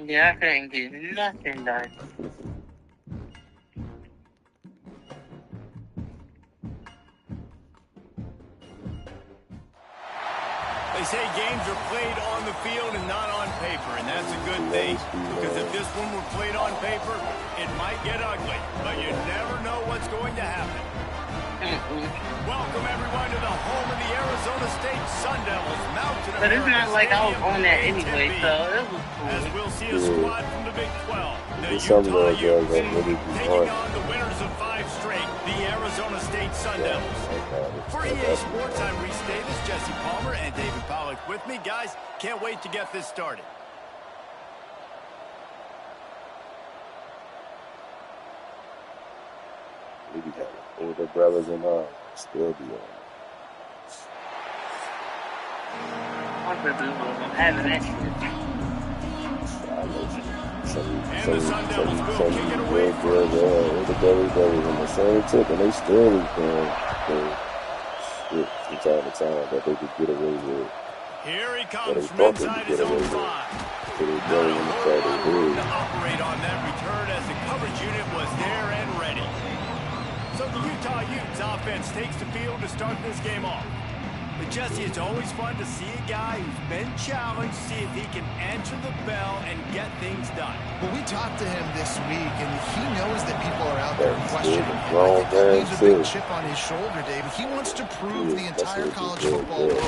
Yeah, I couldn't get nothing done. They say games are played on the field and not on paper, and that's a good thing, because if this one were played on paper, it might get ugly, but you never know what's going to happen. Welcome, everyone, to the home of the Arizona State Sun Devils, mounted But it's not like I was on that anyway, so it was cool. As we'll see a squad from the Big 12. The Utah Utes taking on the winners of 5 straight, the Arizona State Sun Devils. For EA Sports, I'm Reese Davis, Jesse Palmer, and David Pollack with me. Guys, can't wait to get this started. We got older brothers and all still be on. What's the dude having that shit? And the Sun Devils will kick it away first. The brothers on the same tip, and they still is doing shit from time to time that they could get away with. Here he comes from inside his own 5. Not a whole room to operate on that return as the coverage unit was there and ready. So the Utah Utes offense takes the field to start this game off. But Jesse, it's always fun to see a guy who's been challenged, see if he can answer the bell and get things done. Well, we talked to him this week, and he knows that people are out there questioning him. He leaves a big chip on his shoulder, David. He wants to prove the entire college football world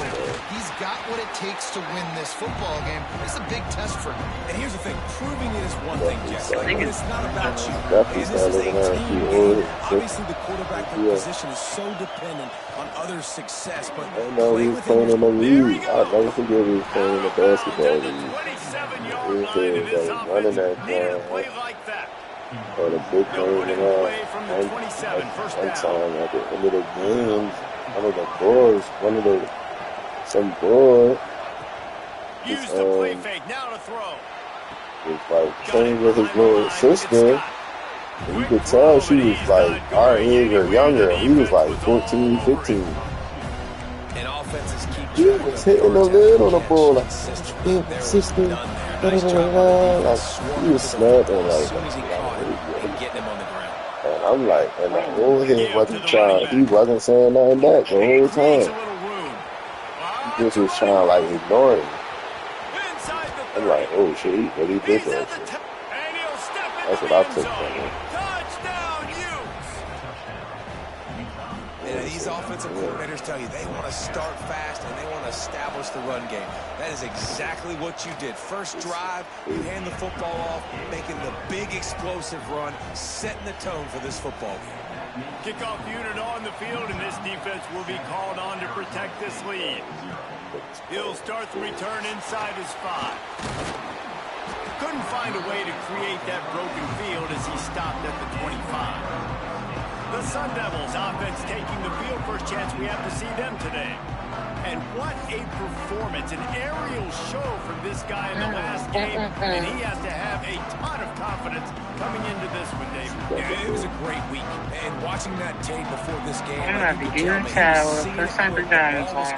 he's got what it takes to win this football game. It's a big test for him. And here's the thing, proving it is one thing, Jesse. It's not about you. And this is a team game. Obviously, the quarterback position is so dependent on others' success, but he was playing in the league. I'll never forget he was playing in the basketball league. He was running that or the big game and all. One time at the end of the game, some boy Use the play fake, now to throw. Was like playing with his little sister. And you could tell she was like our age or younger. He was like 14, 15. He was hitting the lid on the ball like 16, like he was snapping like. And I'm like, and the whole head wasn't trying. He wasn't saying nothing back the whole time. He just was trying like ignore him. I'm like, oh shit, he really did that shit. That's what I took from him. These offensive coordinators tell you they want to start fast and they want to establish the run game. That is exactly what you did. First drive, you hand the football off, making the big explosive run, setting the tone for this football game. Kickoff unit on the field, and this defense will be called on to protect this lead. He'll start the return inside his 5. Couldn't find a way to create that broken field as he stopped at the 25. The Sun Devils offense taking the field. First chance we have to see them today. And what a performance, an aerial show from this guy in the last game. And he has to have a ton of confidence coming into this one, David. Yeah, it was a great week. And watching that tape before this game, I'm going to be getting tired. First time to dance on.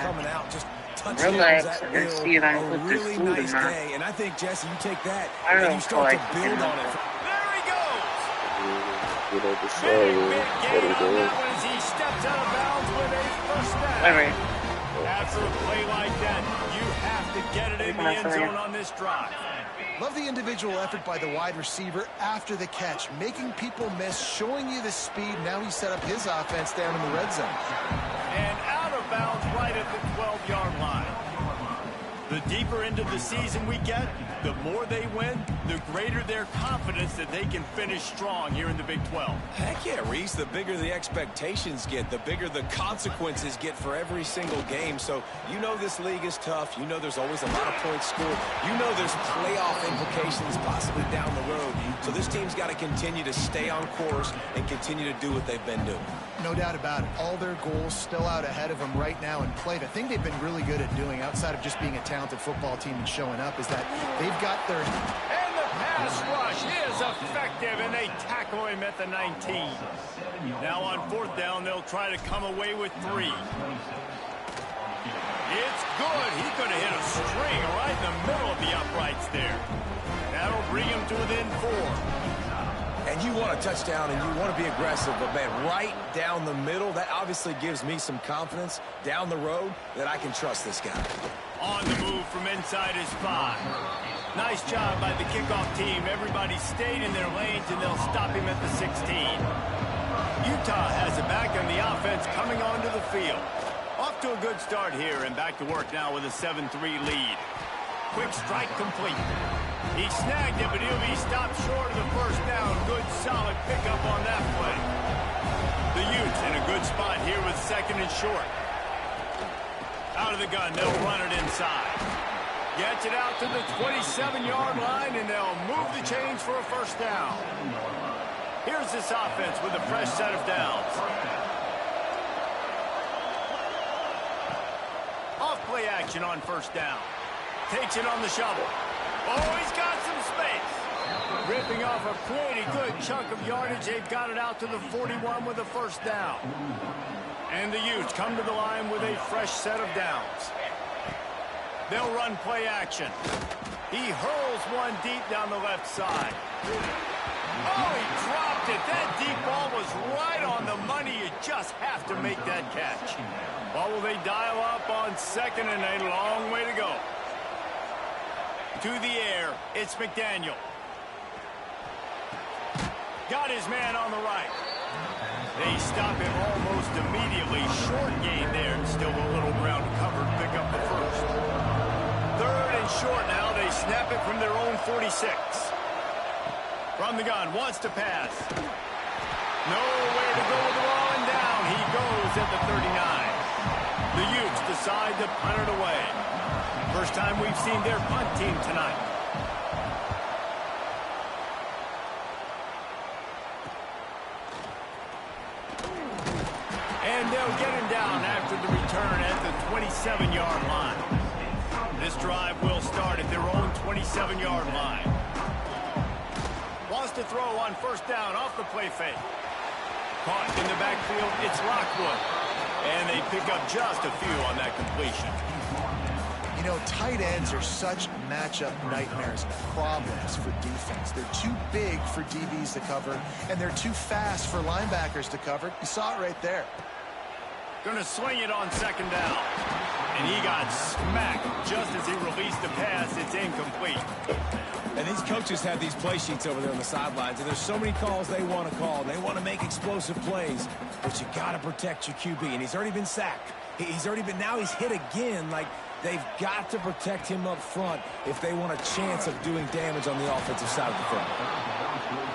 Relax and see if I can put this food in my. And I think, Jesse, you take that and you start to build on it. Big game on that one as he steps out of bounds with a first down. After a play like that, you have to get it in the end zone on this drive. Love the individual effort by the wide receiver after the catch, making people miss, showing you the speed. Now he set up his offense down in the red zone. And out of bounds right at the 12-yard line. The deeper into the season we get, the more they win, the greater their confidence that they can finish strong here in the Big 12. Heck yeah, Reese. The bigger the expectations get, the bigger the consequences get for every single game. So you know this league is tough. You know there's always a lot of points scored. You know there's playoff implications possibly down the road. So this team's got to continue to stay on course and continue to do what they've been doing. No doubt about it. All their goals still out ahead of them right now in play. The thing they've been really good at doing outside of just being a talented football team and showing up is that they've got their... And the pass rush is effective, and they tackle him at the 19. Now on 4th down, they'll try to come away with 3. It's good. He could have hit a string right in the middle of the uprights there. That'll bring him to within 4. And you want a touchdown and you want to be aggressive, but, man, right down the middle, that obviously gives me some confidence down the road that I can trust this guy. On the move from inside his 5. Nice job by the kickoff team. Everybody stayed in their lanes, and they'll stop him at the 16. Utah has it back, and the offense coming onto the field. Off to a good start here, and back to work now with a 7-3 lead. Quick strike complete. He snagged it, but he'll be stopped short of the first down. Good, solid pickup on that play. The Utes in a good spot here with 2nd and short. Out of the gun, they'll run it inside. Gets it out to the 27-yard line, and they'll move the chains for a first down. Here's this offense with a fresh set of downs. Off play action on first down. Takes it on the shovel. Oh, he's got some space. Ripping off a pretty good chunk of yardage. They've got it out to the 41 with a first down. And the Utes come to the line with a fresh set of downs. They'll run play action. He hurls one deep down the left side. Oh, he dropped it. That deep ball was right on the money. You just have to make that catch. Well, will they dial up on 2nd and a long way to go? To the air, it's McDaniel. Got his man on the right. They stop him almost immediately. Short gain there, and still a little ground covered. Pick up the first. 3rd and short now. They snap it from their own 46. From the gun, wants to pass. Nowhere to go with the ball, and down he goes at the 39. The Utes decide to punt it away. First time we've seen their punt team tonight. And they'll get him down after the return at the 27-yard line. This drive will start at their own 27-yard line. Wants to throw on first down off the play fake. Caught in the backfield, it's Lockwood. And they pick up just a few on that completion. You know, tight ends are such matchup nightmares and problems for defense. They're too big for DBs to cover, and they're too fast for linebackers to cover. You saw it right there. Gonna swing it on 2nd down. And he got smacked just as he released the pass. It's incomplete. And these coaches have these play sheets over there on the sidelines, and there's so many calls they want to call. They want to make explosive plays, but you got to protect your QB, and he's already been sacked. Now he's hit again. Like, they've got to protect him up front if they want a chance of doing damage on the offensive side of the front.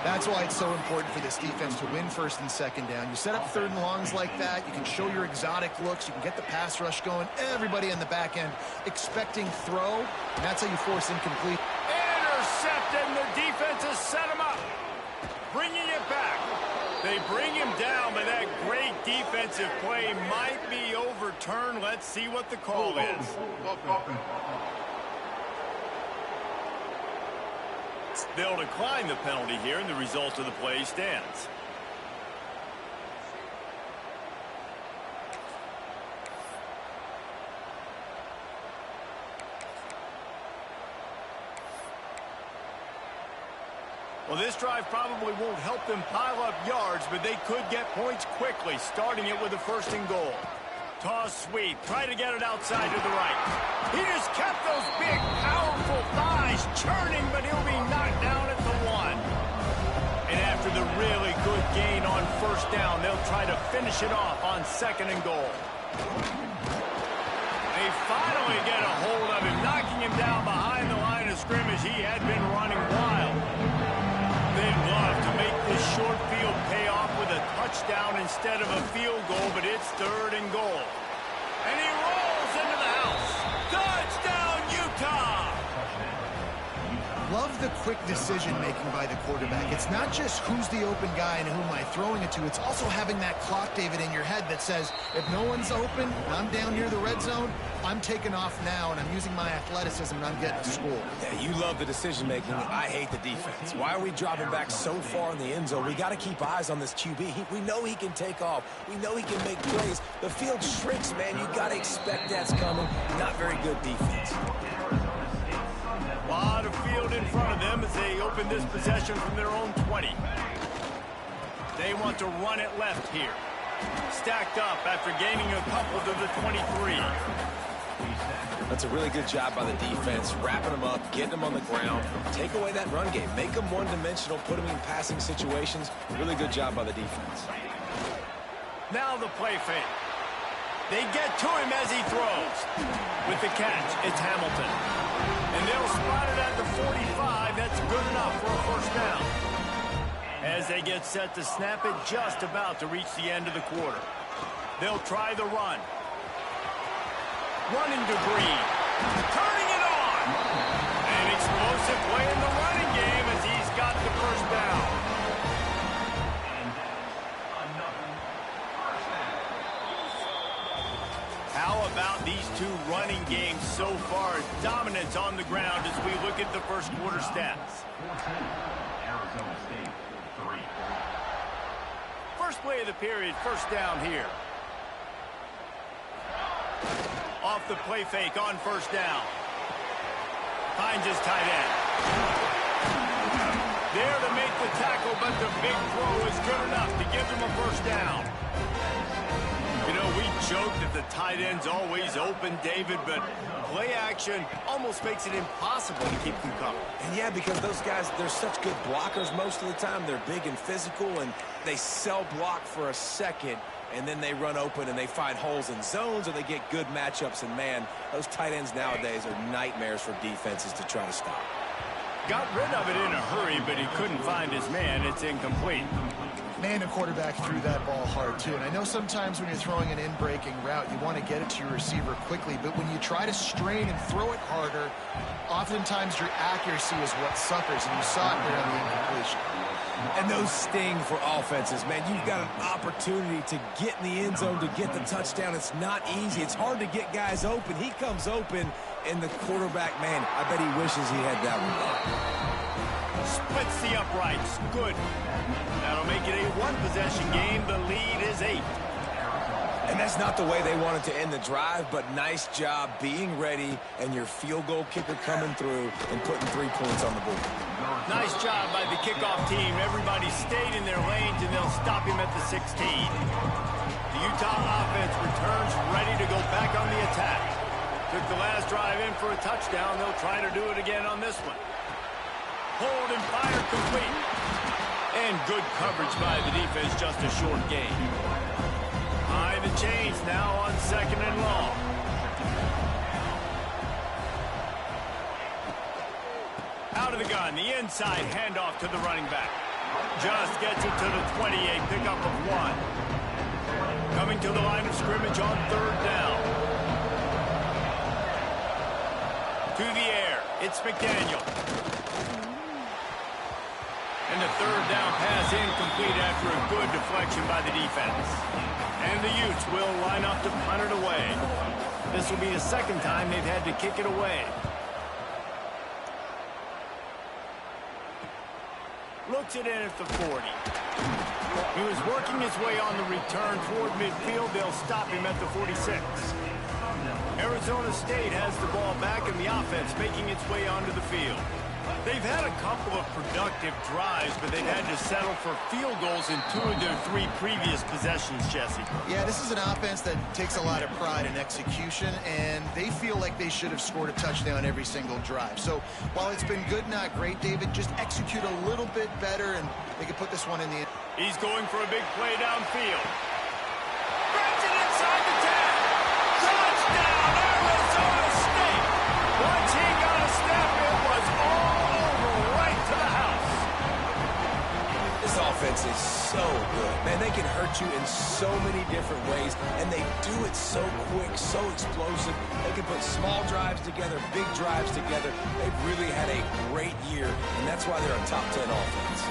That's why it's so important for this defense to win 1st and 2nd down. You set up 3rd and longs like that. You can show your exotic looks. You can get the pass rush going. Everybody in the back end expecting throw, and that's how you force incomplete. Intercepted, and the defense has set him up. Bringing it back. They bring him down, but that great defensive play might be overturned. Let's see what the call is. They'll decline the penalty here, and the result of the play stands. Well, this drive probably won't help them pile up yards, but they could get points quickly, starting it with a 1st and goal. Toss sweep, try to get it outside to the right. He just kept those big, powerful thighs churning, but he'll be knocked down at the 1. And after the really good gain on 1st down, they'll try to finish it off on 2nd and goal. They finally get a hold of him, knocking him down behind the line of scrimmage. He had been running wild. They'd love to make this short field pay off with a touchdown instead of a field goal, but it's 3rd and goal. And he rolls into the house. Touchdown, Utah! Love the quick decision-making by the quarterback. It's not just who's the open guy and who am I throwing it to. It's also having that clock, David, in your head that says, if no one's open and I'm down near the red zone, I'm taking off now, and I'm using my athleticism, and I'm getting to school. Yeah, you love the decision-making. I hate the defense. Why are we dropping back so far in the end zone? We got to keep eyes on this QB. We know he can take off. We know he can make plays. The field shrinks, man. You got to expect that's coming. Not very good defense. A lot of field in front of them as they open this possession from their own 20. They want to run it left here. Stacked up after gaining a couple to the 23. That's a really good job by the defense, wrapping them up, getting them on the ground. Take away that run game. Make them one-dimensional, put them in passing situations. Really good job by the defense. Now the play fake. They get to him as he throws. With the catch, it's Hamilton. And they'll spot it at the 45. That's good enough for a first down. As they get set to snap it, just about to reach the end of the quarter. They'll try the run. Running to Green. Turning it on. An explosive play in the running game as he's got the first down. How about these two running games so far? Dominance on the ground as we look at the first quarter stats. First play of the period, first down here. Off the play fake on first down. Finds his tight end. There to make the tackle, but the big throw is good enough to give them a first down. You know, we joke that the tight end's always open, David, but play action almost makes it impossible to keep them covered. And yeah, because those guys, they're such good blockers most of the time. They're big and physical, and they sell block for a second, and then they run open and they find holes in zones, or they get good matchups. And, man, those tight ends nowadays are nightmares for defenses to try to stop. Got rid of it in a hurry, but he couldn't find his man. It's incomplete. Man, the quarterback threw that ball hard, too. And I know sometimes when you're throwing an in-breaking route, you want to get it to your receiver quickly. But when you try to strain and throw it harder, oftentimes your accuracy is what suffers. And you saw it there on the incompletion. And those sting for offenses, man. You've got an opportunity to get in the end zone, to get the touchdown. It's not easy. It's hard to get guys open. He comes open, and the quarterback, man, I bet he wishes he had that one. Splits the uprights. Good. That'll make it a one-possession game. The lead is 8. And that's not the way they wanted to end the drive, but nice job being ready and your field goal kicker coming through and putting 3 points on the board. Nice job by the kickoff team. Everybody stayed in their lanes, and they'll stop him at the 16. The Utah offense returns ready to go back on the attack. Took the last drive in for a touchdown. They'll try to do it again on this one. Hold and fire complete. And good coverage by the defense, just a short gain. High the chains now on 2nd and long. Out of the gun, the inside handoff to the running back. Just gets it to the 28, pickup of 1. Coming to the line of scrimmage on 3rd down. To the air, it's McDaniel. And the 3rd down pass incomplete after a good deflection by the defense. And the Utes will line up to punt it away. This will be the 2nd time they've had to kick it away. Looks it in at the 40. He was working his way on the return toward midfield. They'll stop him at the 46. Arizona State has the ball back, and the offense making its way onto the field. They've had a couple of productive drives, but they've had to settle for field goals in 2 of their 3 previous possessions, Jesse. Yeah, this is an offense that takes a lot of pride in execution, and they feel like they should have scored a touchdown every single drive. So while it's been good, not great, David, just execute a little bit better, and they can put this one in the end. He's going for a big play downfield. Grabs it inside the 10. Touchdown, Arizona State. Once he got a snap, it was all over right to the house. This offense is so good. Man, they can hurt hurt you in so many different ways, and they do it so quick, so explosive. They can put small drives together, big drives together. They've really had a great year, and that's why they're a top 10 offense.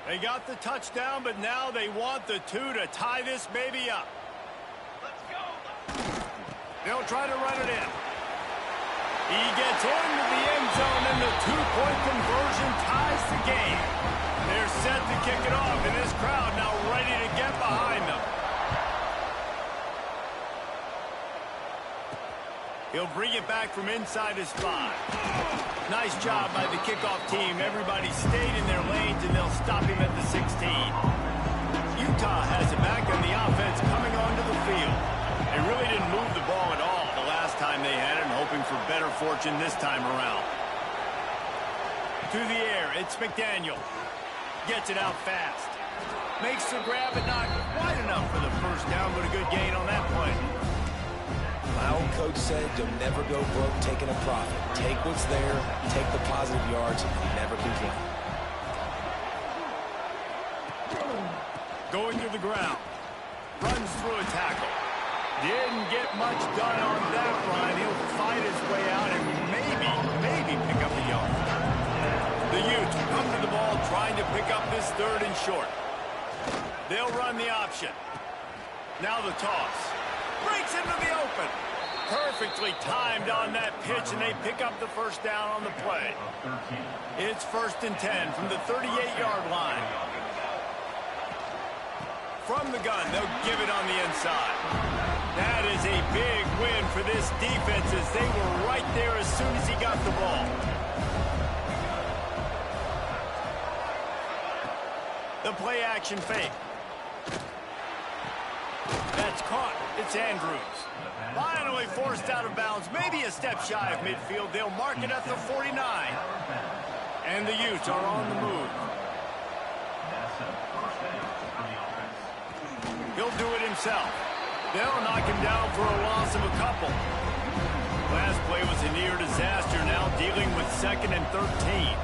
They got the touchdown, but now they want the 2 to tie this baby up. Let's go. They'll try to run it in. He gets into the end zone, and the 2-point conversion ties the game. They're set to kick it off, and this crowd now ready to get behind them. He'll bring it back from inside his 5. Nice job by the kickoff team. Everybody stayed in their lanes, and they'll stop him at the 16. Utah has it back on the offense coming onto the field. They really didn't move the ball at all the last time they had it, and hoping for better fortune this time around. To the air, it's McDaniel. Gets it out fast. Makes the grab, but not quite enough for the first down, but a good gain on that play. My old coach said you'll never go broke taking a profit. Take what's there, take the positive yards, and never complain. Going to the ground. Runs through a tackle. Didn't get much done on that run. He'll fight his way out and maybe pick up a yard. The Utes come to the ball trying to pick up this 3rd and short. They'll run the option. Now the toss. Breaks into the open. Perfectly timed on that pitch, and they pick up the first down on the play. It's 1st and 10 from the 38-yard line. From the gun, they'll give it on the inside. That is a big win for this defense, as they were right there as soon as he got the ball. The play action fake. That's caught. It's Andrews. Finally forced out of bounds. Maybe a step shy of midfield. They'll mark it at the 49. And the Utes are on the move. He'll do it himself. They'll knock him down for a loss of a couple. Last play was a near disaster, now dealing with 2nd and 13.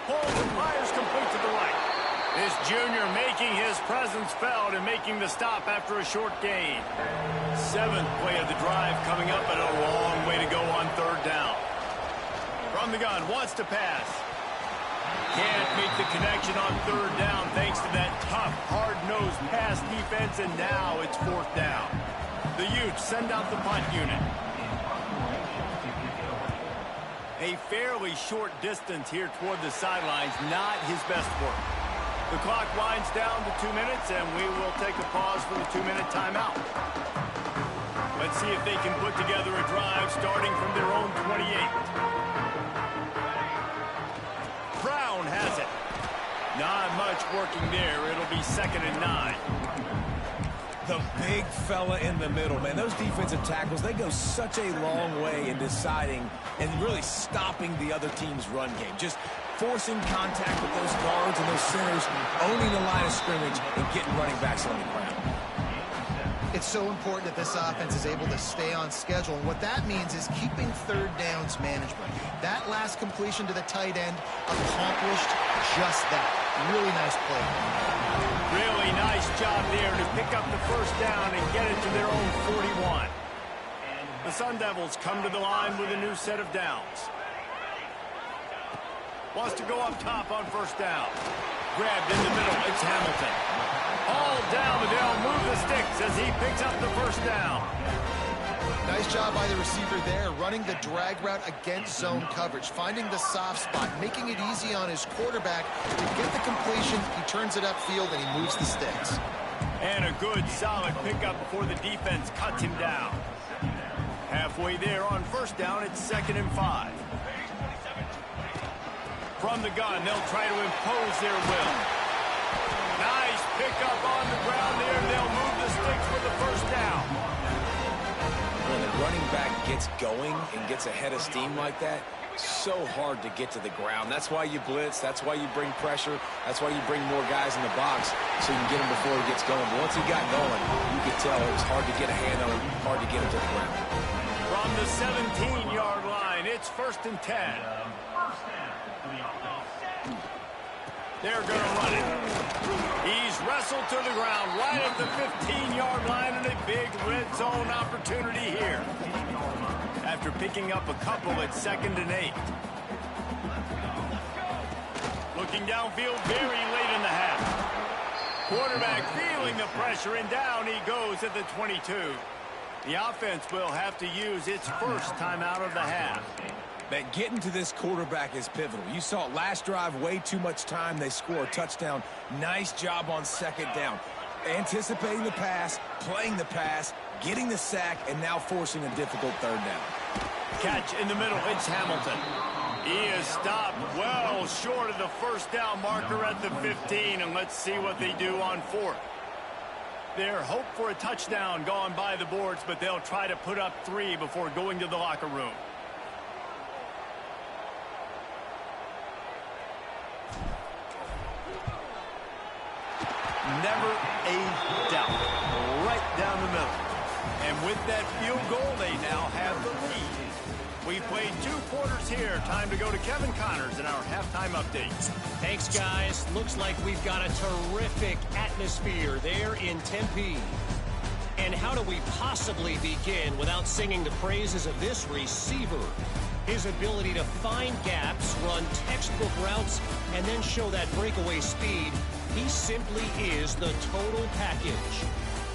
Pulls and fires complete to the right. This junior making his presence felt and making the stop after a short gain. 7th play of the drive coming up, and a long way to go on 3rd down. From the gun, wants to pass. Can't make the connection on 3rd down thanks to that tough, hard-nosed pass defense, and now it's 4th down. The Utes send out the punt unit. A fairly short distance here toward the sidelines, not his best work. The clock winds down to 2 minutes, and we will take a pause for the 2-minute timeout. Let's see if they can put together a drive starting from their own 28. Brown has it. Not much working there. It'll be 2nd and 9. The big fella in the middle, man. Those defensive tackles, they go such a long way in deciding and really stopping the other team's run game. Just forcing contact with those guards and those centers, owning the line of scrimmage, and getting running backs on the ground. It's so important that this offense is able to stay on schedule, and what that means is keeping 3rd downs manageable. That last completion to the tight end accomplished just that. Really nice play. Really nice job there to pick up the first down and get it to their own 41. The Sun Devils come to the line with a new set of downs. Wants to go up top on 1st down. Grabbed in the middle, it's Hamilton. All down, but they'll move the sticks as he picks up the first down. Nice job by the receiver there, running the drag route against zone coverage, finding the soft spot, making it easy on his quarterback to get the completion. He turns it upfield, and he moves the sticks. And a good, solid pickup before the defense cuts him down. Halfway there on 1st down, it's 2nd and 5. From the gun, they'll try to impose their will. Nice pickup on the ground there. They'll move the sticks for the first down. When the running back gets going and gets ahead of steam like that, so hard to get to the ground. That's why you blitz. That's why you bring pressure. That's why you bring more guys in the box so you can get him before he gets going. But once he got going, you could tell it was hard to get a hand on him, hard to get him to the ground. From the 17-yard line, And it's 1st and 10. They're going to run it. He's wrestled to the ground right at the 15-yard line, and a big red zone opportunity here. After picking up a couple at 2nd and 8. Looking downfield very late in the half. Quarterback feeling the pressure, and down he goes at the 22. The offense will have to use its first timeout of the half. That getting to this quarterback is pivotal. You saw it last drive, way too much time. They score a touchdown. Nice job on 2nd down. Anticipating the pass, playing the pass, getting the sack, and now forcing a difficult 3rd down. Catch in the middle. It's Hamilton. He is stopped well short of the 1st down marker at the 15, and let's see what they do on 4th. Their hope for a touchdown gone by the boards, but they'll try to put up 3 before going to the locker room. Never a doubt. Right down the middle. And with that field goal, they now have the lead. We played 2 quarters here. Time to go to Kevin Connors in our halftime updates. Thanks, guys. Looks like we've got a terrific atmosphere there in Tempe. And how do we possibly begin without singing the praises of this receiver? His ability to find gaps, run textbook routes, and then show that breakaway speed. He simply is the total package.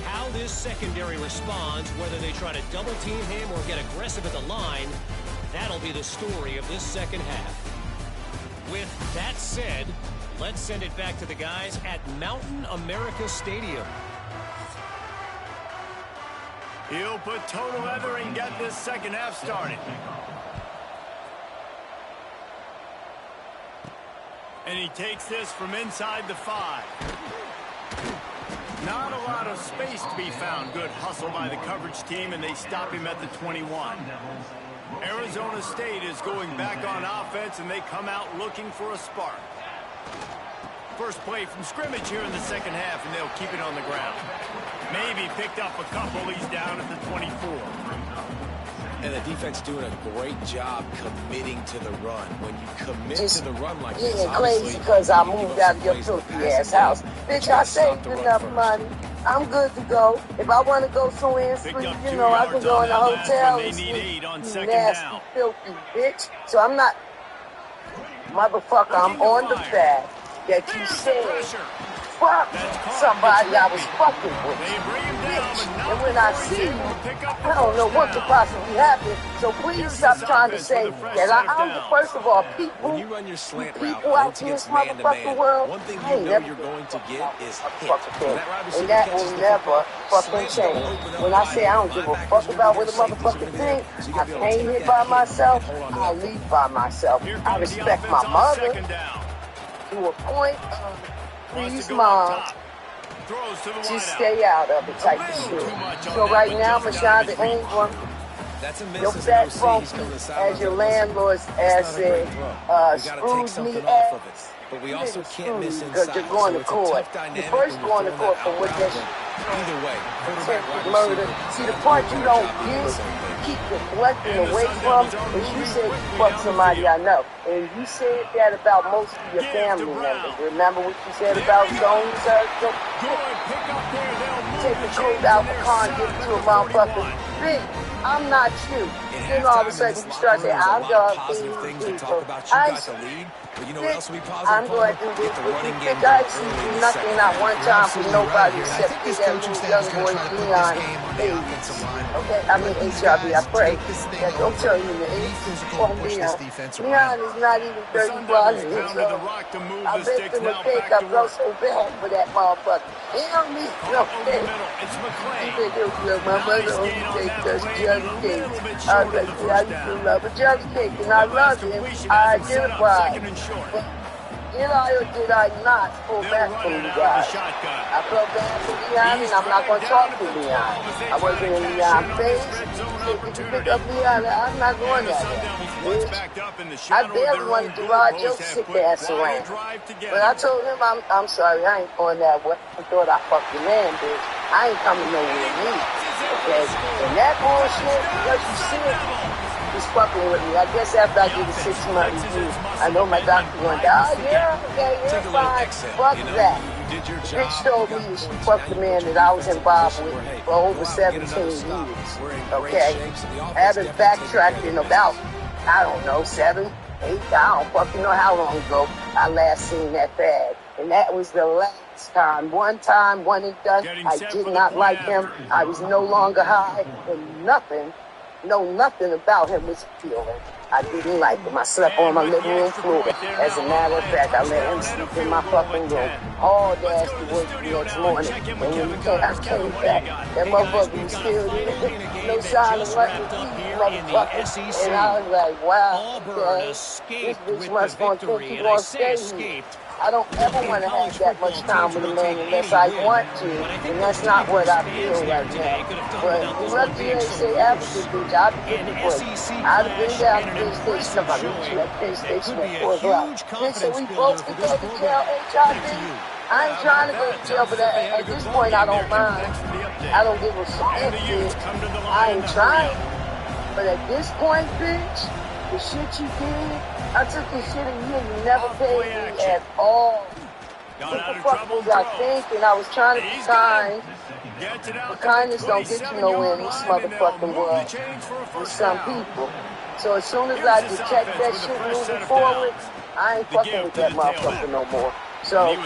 How this secondary responds, whether they try to double team him or get aggressive at the line, that'll be the story of this second half. With that said, let's send it back to the guys at Mountain America Stadium. He'll put total leather and get this second half started. And he takes this from inside the 5. Not a lot of space to be found. Good hustle by the coverage team, and they stop him at the 21. Arizona State is going back on offense, and they come out looking for a spark. First play from scrimmage here in the second half, and they'll keep it on the ground. Maybe picked up a couple. He's down at the 24. And the defense doing a great job committing to the run. When you commit to the run like this, crazy because I moved out of your filthy ass house. Bitch, I saved enough money. I'm good to go. If I want to go somewhere and sleep, you know, I can go in a hotel and sleep. You nasty, filthy bitch. So I'm not, motherfucker, I'm on the fact that you said, fuck somebody I was fucking with, bitch. And when I see you, I don't know what could possibly happen. So please stop trying to say that I'm first of all, people when you run your slant route, out in this motherfucking world, one thing you know you're going to get is hit. And that will never fucking change. When I say I don't give a fuck about what a motherfucker think, I came here by myself, I leave by myself. I respect my mother to a point of please, Mom, just stay out of it type of shit. So right now, Mashonda Ingram, your fat funky, as your landlord's ass said, screws me ass. But we also can't miss inside. Because you're going to court. You're first going to court for what that shit. Either way, attempted murder. See, the part you don't get, keep deflecting away from, is you said you fucked somebody I know. And you said that about most of your family members. Remember what you said about Stone Circle? Take the code out the car and give it to a motherfucker. Bitch, I'm not you. Then all of a sudden you start saying, I'm done being people. I'm going to do this with you. Bitch, I ain't seen you nothing, not one time from nobody except for that little young boy, Leon. Okay, I mean HRB, I pray. Yeah, don't tell you the age. Oh, Leon is not even 30 blocks. I bet them a cake. I felt so bad for that motherfucker. He don't need no cake. He said, look, my mother only takes just jelly cakes. I was like, yeah, I used to love a jelly cake, and I loved it. I identified. Did I or did I not pull back from you guys? I felt bad for Leon, and I'm not going to talk to Leon. I wasn't in Leon's face. So did you pick up Leon? I'm not going that way, bitch. I barely wanted to ride your sick ass around. But I told him, I'm sorry, I ain't going that way. I thought I fucked your man, bitch. I ain't coming nowhere near you. Okay? And that bullshit, because you see it, was fucking with me. I guess after I did a 6-month review, I know my doctor went, oh, yeah, okay, you're fine. Fuck that. The bitch told me she fucked the man that I was involved with for over 17 years. Okay? I haven't backtracked in about, I don't know, 7, 8, I don't fucking know how long ago I last seen that bad. And that was the last time. One time, one and done. I did not like him. I was no longer high. And nothing about him was appealing. I didn't like him. I slept on my living room floor. As a matter of fact, I let him sleep in my fucking room. Hauled ass to work the next morning. And when I came back, that motherfucker was still there. No sign of what to eat, motherfucker. And I was like, wow, okay, this bitch must want to think he gonna stay here. I don't ever want to have that much time with a man unless I want to, and that's not what I feel right now. But lucky they say African bitch, I'd be looking for it. I'd have been down to the Penn Station. I'm meet you at Penn Station at 4 o'clock. Bitch, so we both could go to jail, HIV? I ain't trying to go to jail, but at this point I don't mind. I don't give a fuck, bitch. I ain't trying. But at this point, bitch, the shit you did, I took this shit and you never paid me at all. What the fuck was I thinking? I was trying to be kind. But kindness don't get you nowhere in this motherfucking world with some people. So as soon as I detect that shit moving forward, I ain't fucking with that motherfucker no more. So I'm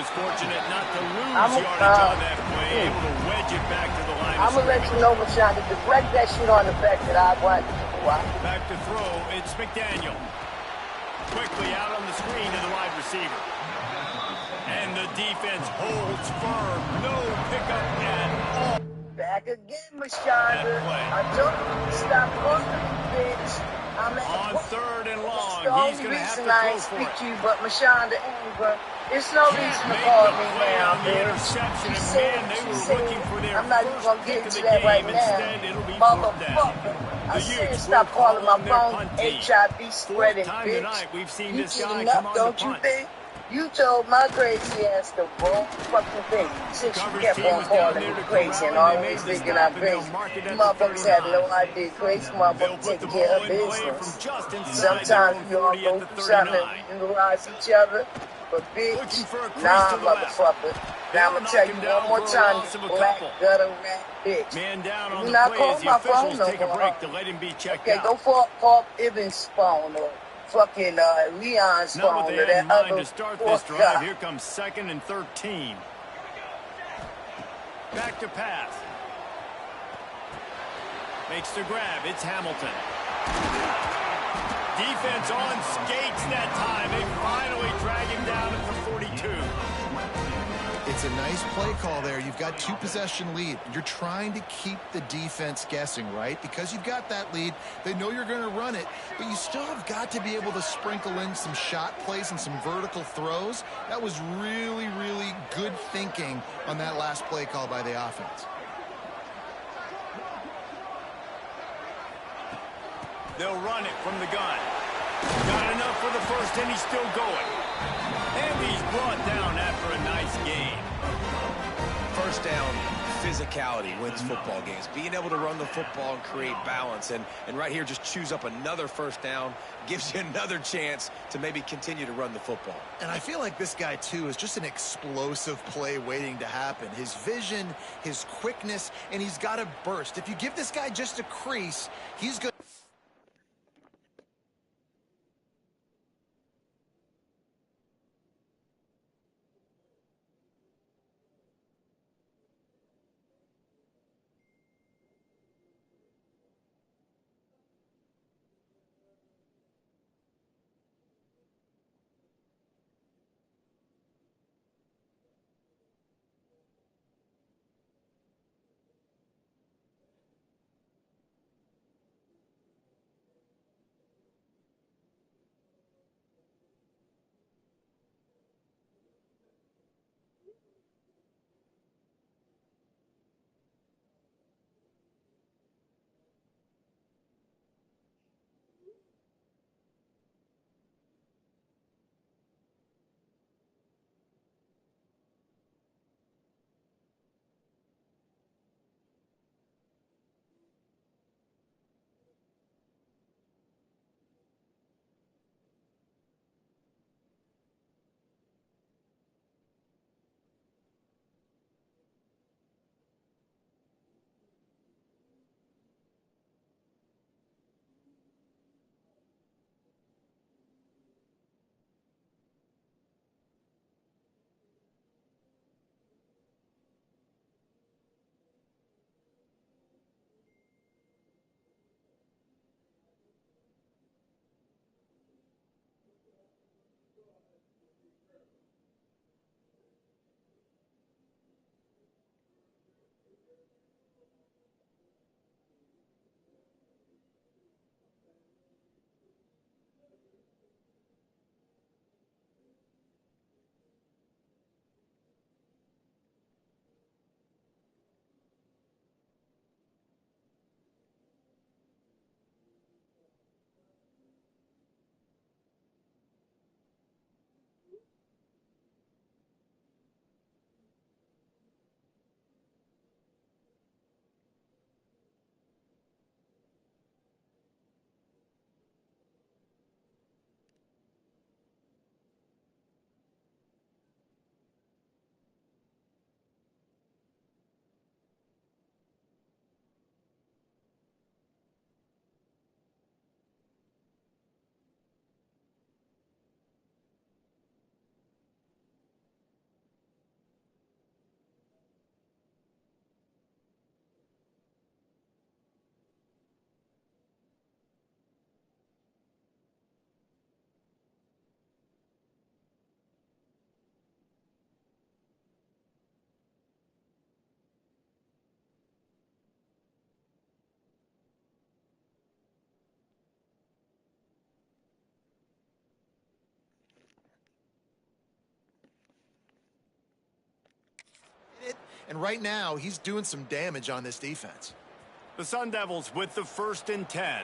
gonna let you know, Mashawn, to direct that shit on the fact that I want to watch. Back to throw, it's McDaniel. Quickly out on the screen to the wide receiver. And the defense holds firm. No pickup at all. Back again, Mashonda. I told you to stop calling me, bitch. I'm on 3rd and long. That's the only reason I ain't speak to you, but Mashonda Amber. There's no reason to call me now, bitch. She said, I'm not even going to get into that right now. Motherfucker. I said stop calling my phone HIV spreading, bitch. You getting up, don't you think? You told my crazy ass the wrong fucking thing since you kept on calling me crazy and always thinking I'm crazy. You motherfuckers have no idea crazy motherfuckers taking care of business. Sometimes we all go through something and we utilize each other. But bitch, nah, motherfucker. Now I'm gonna tell you one more time, you black gutter rat bitch. You not calling my phone no more. Okay, go call Ibn's phone or fucking Leon's phone or that other to start this drive. Here comes 2nd and 13. Back to pass. Makes the grab. It's Hamilton. Defense on skates that time. They finally drag him down at the 42. It's a nice play call there. You've got 2-possession lead. You're trying to keep the defense guessing, right? Because you've got that lead, they know you're going to run it, but you still have got to be able to sprinkle in some shot plays and some vertical throws. That was really, really good thinking on that last play call by the offense. They'll run it from the gun. Got enough for the first, and he's still going. And he's brought down after a nice game. First down, physicality wins football games. Being able to run the football and create balance. And right here, just choose up another first down. Gives you another chance to maybe continue to run the football. And I feel like this guy, too, is just an explosive play waiting to happen. His vision, his quickness, and he's got a burst. If you give this guy just a crease, he's going to... And right now, he's doing some damage on this defense. The Sun Devils with the 1st and 10.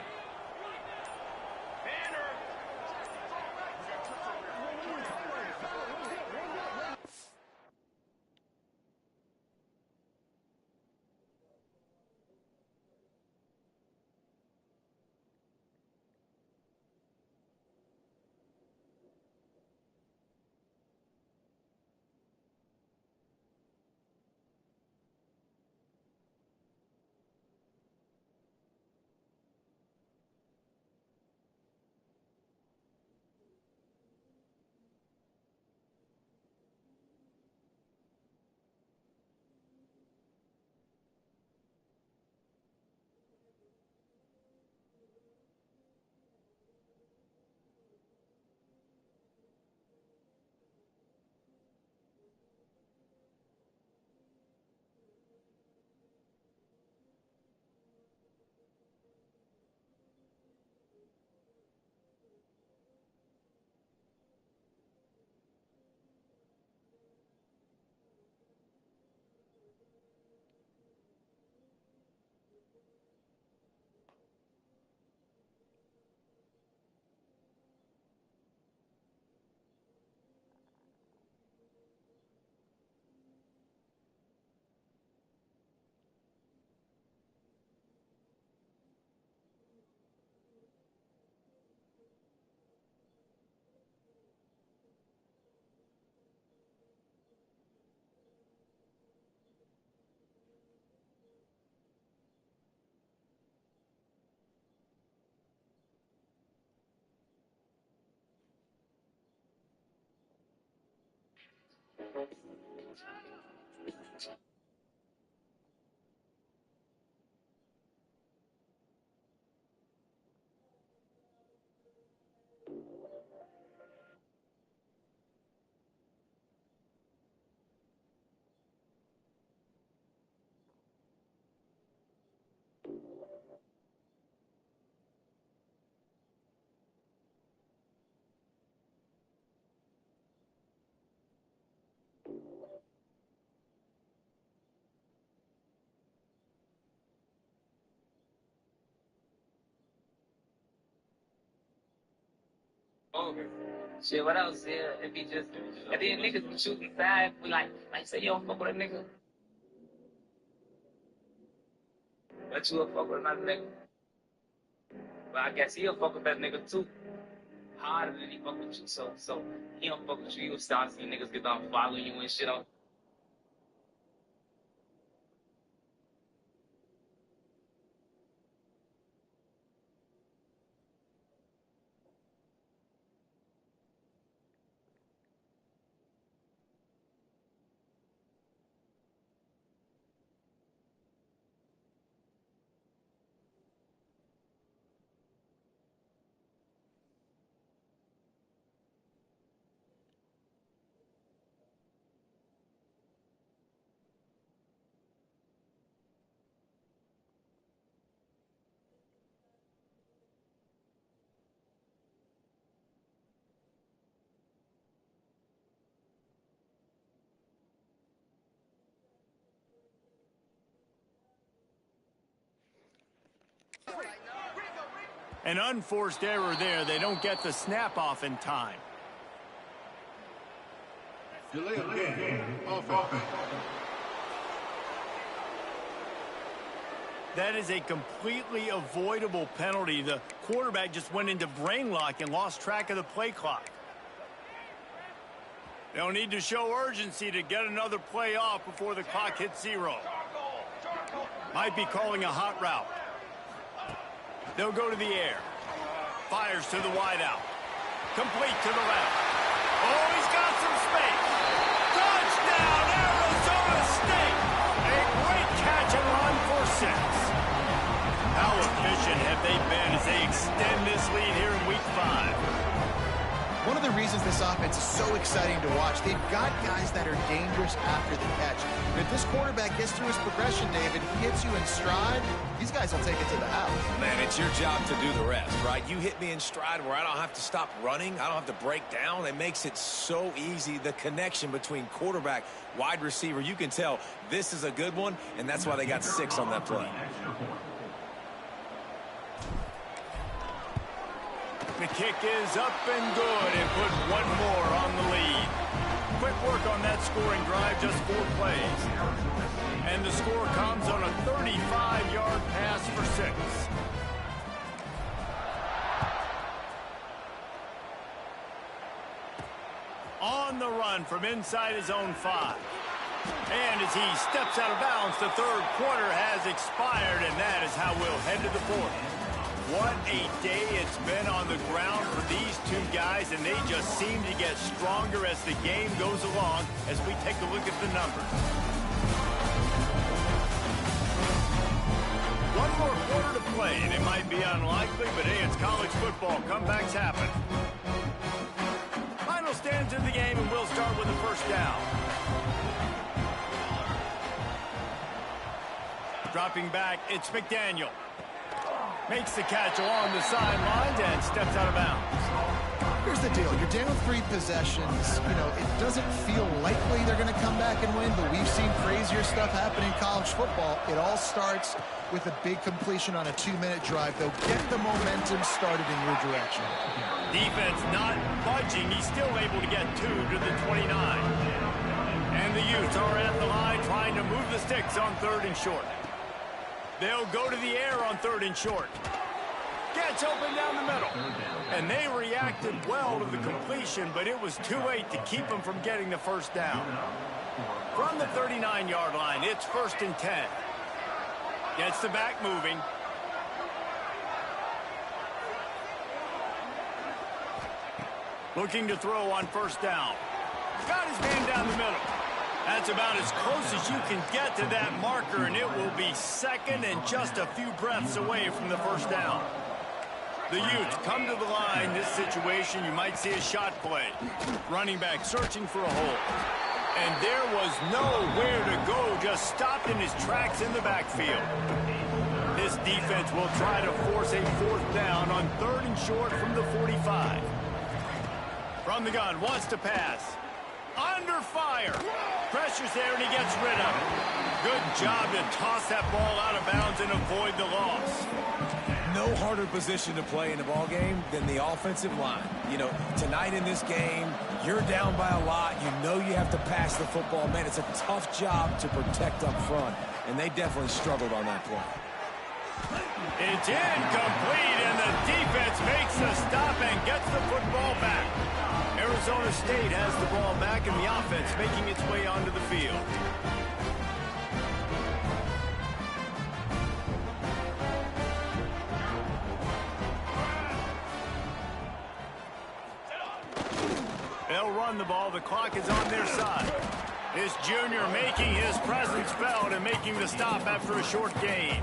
Shit, what else? Yeah, if he just, and then niggas be shooting side, we like say you don't fuck with a nigga, but you'll fuck with another nigga. But I guess he'll fuck with that nigga too, harder than he fuck with you. So he don't fuck with you, you'll start seeing niggas get down following you and shit on. An unforced error there. They don't get the snap off in time. That is a completely avoidable penalty. The quarterback just went into brain lock and lost track of the play clock. They'll need to show urgency to get another play off before the clock hits 0. Might be calling a hot route. They'll go to the air. Fires to the wideout. Complete to the left. Oh, he's got some space. Touchdown, Arizona State. A great catch and run for 6. How efficient have they been as they extend this lead here in Week 5? One of their the reasons this offense is so exciting to watch. They've got guys that are dangerous after the catch. And if this quarterback gets through his progression, David, he hits you in stride, these guys will take it to the house. Man, it's your job to do the rest, right? You hit me in stride where I don't have to stop running. I don't have to break down. It makes it so easy. The connection between quarterback, wide receiver, you can tell this is a good one, and that's why they got 6 on that play. The kick is up and good and put one more on the lead. Quick work on that scoring drive, just 4 plays. And the score comes on a 35-yard pass for 6. On the run from inside his own 5. And as he steps out of bounds, the third quarter has expired, and that is how we'll head to the fourth. What a day it's been on the ground for these 2 guys, and they just seem to get stronger as the game goes along as we take a look at the numbers. One more quarter to play, and it might be unlikely, but hey, it's college football. Comebacks happen. Final stands in the game, and we'll start with the first down. Dropping back, it's McDaniel. Makes the catch along the sidelines and steps out of bounds. Here's the deal. You're down 3 possessions. You know, it doesn't feel likely they're going to come back and win, but we've seen crazier stuff happen in college football. It all starts with a big completion on a 2-minute drive. They'll get the momentum started in your direction. Defense not budging. He's still able to get 2 to the 29. And the Utes are at the line trying to move the sticks on 3rd and short. They'll go to the air on 3rd and short. Gets open down the middle. And they reacted well to the completion, but it was too late to keep them from getting the first down. From the 39-yard line, it's 1st and 10. Gets the back moving. Looking to throw on 1st down. Got his man down the middle. That's about as close as you can get to that marker, and it will be 2nd and just a few breaths away from the first down. The Utes come to the line. This situation, you might see a shot play. Running back searching for a hole. And there was nowhere to go, just stopped in his tracks in the backfield. This defense will try to force a 4th down on 3rd and short from the 45. From the gun, wants to pass. Under fire. Pressure's there, and he gets rid of it. Good job to toss that ball out of bounds and avoid the loss. No harder position to play in a ball game than the offensive line. You know, tonight in this game, you're down by a lot. You know you have to pass the football. Man, it's a tough job to protect up front, and they definitely struggled on that play. It's incomplete, and the defense makes the stop and gets the football back. Arizona State has the ball back, and the offense making its way onto the field. They'll run the ball. The clock is on their side. This junior making his presence felt and making the stop after a short gain.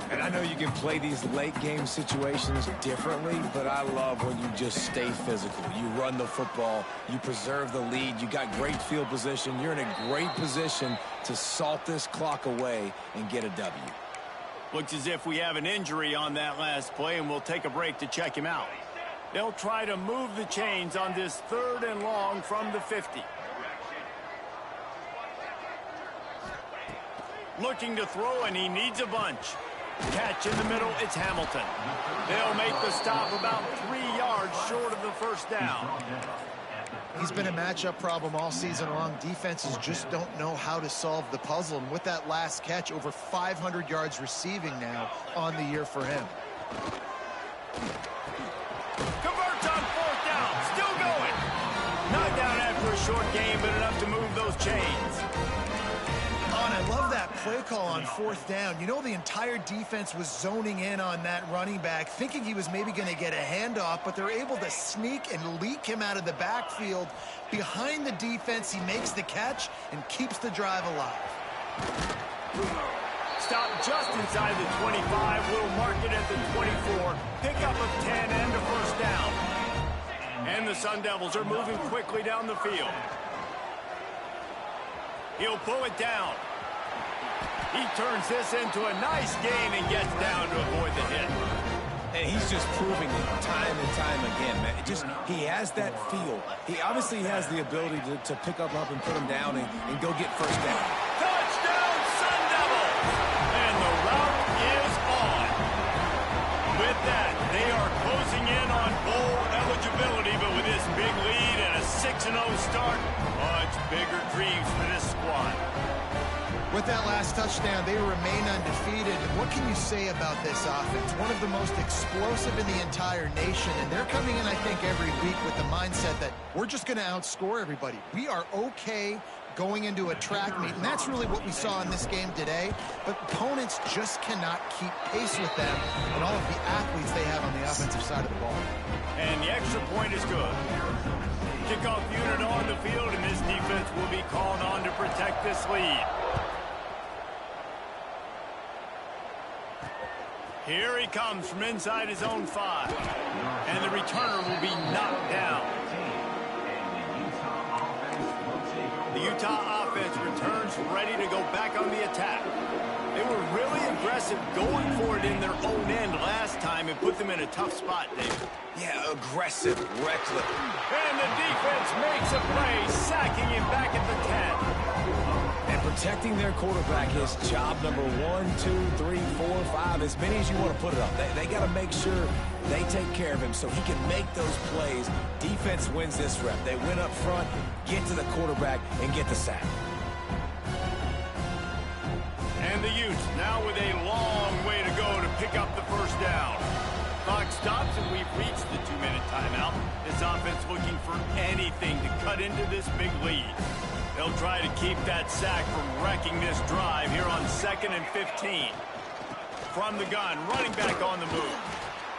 And I know you can play these late-game situations differently, but I love when you just stay physical. You run the football, you preserve the lead, you got great field position. You're in a great position to salt this clock away and get a W. Looks as if we have an injury on that last play, and we'll take a break to check him out. They'll try to move the chains on this 3rd and long from the 50. Looking to throw, and he needs a bunch. Catch in the middle, it's Hamilton. They'll make the stop about 3 yards short of the first down. He's been a matchup problem all season long. Defenses just don't know how to solve the puzzle. And with that last catch, over 500 yards receiving now on the year for him. Converts on 4th down, still going. Not down after a short game, but enough to move those chains. And I love that play call on 4th down. You know, the entire defense was zoning in on that running back, thinking he was maybe going to get a handoff, but they're able to sneak and leak him out of the backfield. Behind the defense, he makes the catch and keeps the drive alive. Stop just inside the 25. We'll mark it at the 24. Pickup of 10 and a first down. And the Sun Devils are moving quickly down the field. He'll pull it down. He turns this into a nice gain and gets down to avoid the hit. And he's just proving it time and time again, man. He has that feel. He obviously has the ability to pick up and put him down and go get first down. Touchdown, Sun Devils! And the route is on. With that, they are closing in on bowl eligibility, but with this big lead and a 6-0 start, much bigger dreams for this squad. With that last touchdown, they remain undefeated. What can you say about this offense? One of the most explosive in the entire nation, and they're coming in, I think, every week with the mindset that we're just going to outscore everybody. We are okay going into a track meet, and that's really what we saw in this game today. But opponents just cannot keep pace with them and all of the athletes they have on the offensive side of the ball. And the extra point is good. Kickoff unit on the field, and this defense will be called on to protect this lead. Here he comes from inside his own 5. And the returner will be knocked down. The Utah offense returns ready to go back on the attack. They were really aggressive going for it in their own end last time and put them in a tough spot, David. Yeah, aggressive, reckless. And the defense makes a play, sacking him back at the 10. And protecting their quarterback is job number 1, 2, 3, 4, 5, as many as you want to put it up. They got to make sure they take care of him so he can make those plays. Defense wins this rep. They win up front, get to the quarterback, and get the sack. And the Utes now with a long way to go to pick up the first down. Clock stops and we've reached the 2-minute timeout. This offense looking for anything to cut into this big lead. They'll try to keep that sack from wrecking this drive here on 2nd and 15. From the gun, running back on the move.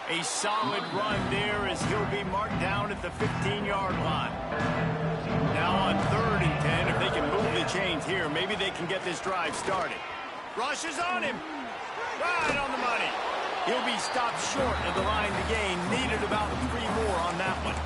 A solid run there as he'll be marked down at the 15-yard line. Now on 3rd and 10, if they can move the chains here, maybe they can get this drive started. Rush is on him. Right on the money. He'll be stopped short of the line to gain. Needed about 3 more on that one.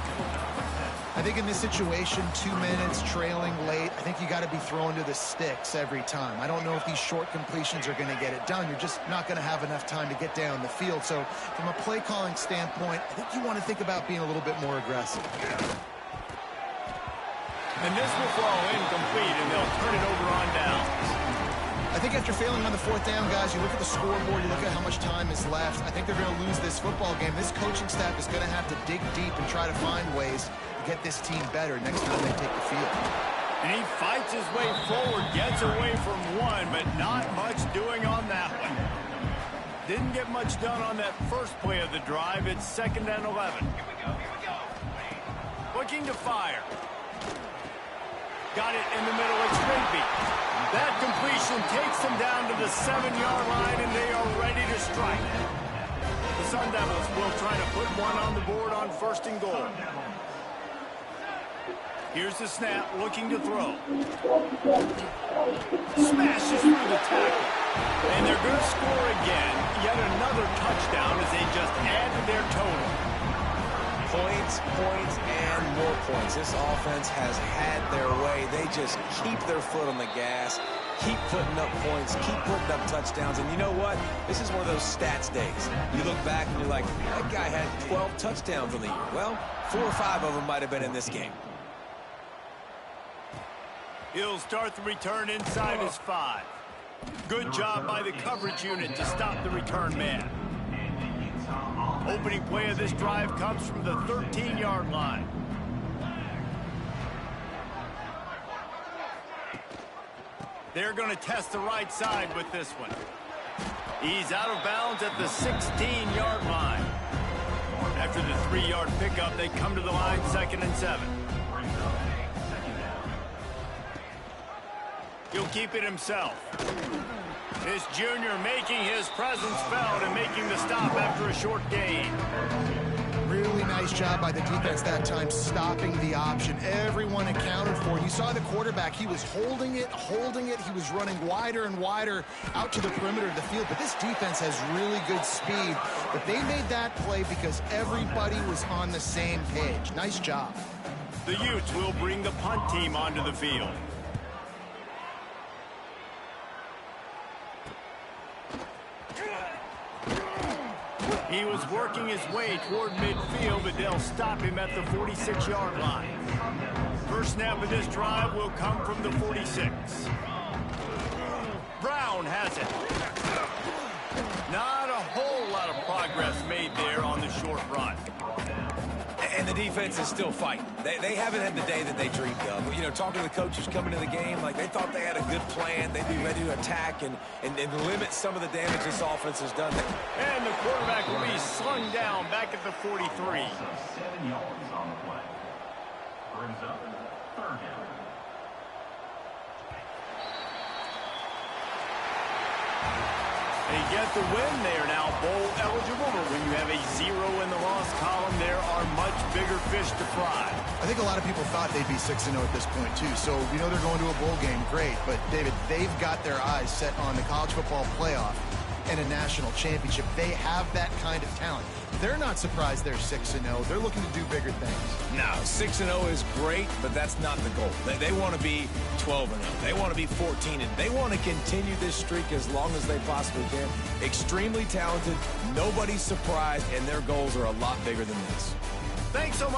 I think in this situation, 2 minutes, trailing late, I think you got to be throwing to the sticks every time. I don't know if these short completions are going to get it done. You're just not going to have enough time to get down the field. So from a play calling standpoint, I think you want to think about being a little bit more aggressive. And this will fall incomplete, and they'll turn it over on downs. I think after failing on the 4th down, guys, you look at the scoreboard, you look at how much time is left. I think they're going to lose this football game. This coaching staff is going to have to dig deep and try to find ways to get this team better next time they take the field. And he fights his way forward, gets away from one, but not much doing on that one. Didn't get much done on that first play of the drive. It's 2nd and 11. Here we go. Looking to fire. Got it in the middle. It's Rigby. That completion takes them down to the 7-yard line, and they are ready to strike. The Sun Devils will try to put one on the board on 1st and goal. Here's the snap, looking to throw. Smashes through the tackle. And they're going to score again. Yet another touchdown as they just add to their total. Points, and more points. This offense has had their way. They just keep their foot on the gas, keep putting up points, keep putting up touchdowns. And you know what? This is one of those stats days. You look back and you're like, that guy had 12 touchdowns on the year. Well, 4 or 5 of them might have been in this game. He'll start the return inside his 5. Good job by the coverage unit to stop the return man. Opening play of this drive comes from the 13-yard line. They're going to test the right side with this one. He's out of bounds at the 16-yard line. After the 3-yard pickup, they come to the line 2nd and 7. He'll keep it himself. This junior making his presence felt and making the stop after a short gain. Really nice job by the defense that time, stopping the option. Everyone accounted for it. You saw the quarterback. He was holding it. He was running wider and wider out to the perimeter of the field. But this defense has really good speed. But they made that play because everybody was on the same page. Nice job. The Utes will bring the punt team onto the field. He was working his way toward midfield, but they'll stop him at the 46-yard line. First snap of this drive will come from the 46. Brown has it. Not a whole lot of progress made there on the short run. And the defense is still fighting. They haven't had the day that they dreamed of. You know, talking to the coaches coming into the game, like they thought they had a good plan. They'd be ready to attack and limit some of the damage this offense has done. And the quarterback will be slung down back at the 43. 7 yards on the play. Brings up third down. They get the win. They are now bowl eligible, but when you have a 0 in the loss column, there are much bigger fish to fry. I think a lot of people thought they'd be 6-0 at this point, too. So we know they're going to a bowl game. Great. But, David, they've got their eyes set on the college football playoff and a national championship. They have that kind of talent. They're not surprised they're 6-0. They're looking to do bigger things. No, 6-0 is great, but that's not the goal. They want to be 12-0. They want to be 14-0. They want to continue this streak as long as they possibly can. Extremely talented. Nobody's surprised, and their goals are a lot bigger than this. Thanks so much.